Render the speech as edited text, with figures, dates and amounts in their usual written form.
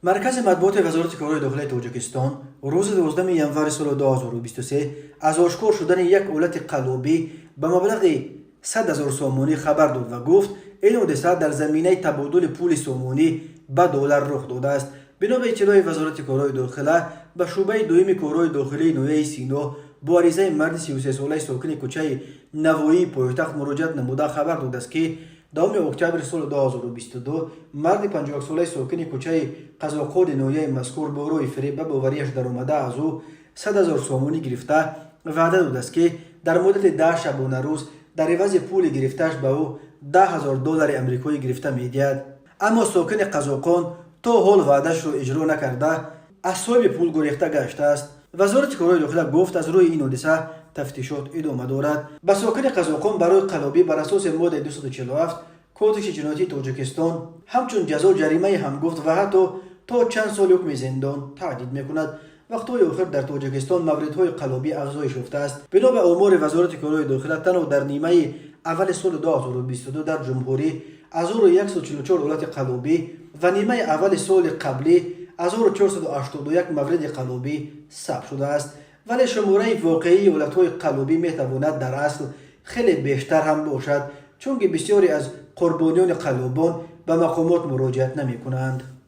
مرکز مطبوعات وزارت کارهای داخلی تاجیکستان روز 12 ینور سال 2023 از آشکار شدن یک علت قلابی به مبلغ 100,000 سومونی خبر داد و گفت این حادثه در زمینه تبادل پول سومونی به دلار رخ داده است. بنا به اطلاع وزارت کارهای داخلی به شعبه دوم کارهای داخلی نویه سینا با عریضه مرد 33 ساله ساکن کوچه نوایی پایتخت مراجعت نموده خبر داده است که دوم اکتبر سال 2022 مرد 51 ساله ساکن کوچه قزاقود نویه مذکور با روی فریب به باوریش در آمده از او 100,000 سومونی گرفته وعده داده است که در مدت 10 شبانه روز در عوض پول گرفتهش به او $10,000 امریکایی گرفته می‌دهد. اما ساکن قزاقان تا حال وعدهش را اجرا نکرده از صاحب پول گریخته گشته است. وزارت کارهای داخلی گفت از روی این حادثه تفتیشات ادامه دارد. به ساکن قزاقان برای قلابی بر اساس ماده 247 کودکس جنایتی تاجیکستان همچون جزا جریمه هم گفت و حتی تا چند سال حکم زندان تهدید میکند. وقت‌های آخر در تاجیکستان موردهای قلابی افزایش یافته است. بنا به آمار وزارت کارهای داخلی تنها در نیمه اول سال 2022 در جمهوری 1144 حالت قلابی و نیمه اول سال قبلی 1481 مورد قلابی ثبت شده است. ولی شماره واقعی حالت‌های قلابی میتواند در اصل خیلی بیشتر هم باشد، چون که بسیاری از قربانیان قلابان به مقامات مراجعت نمی کنند.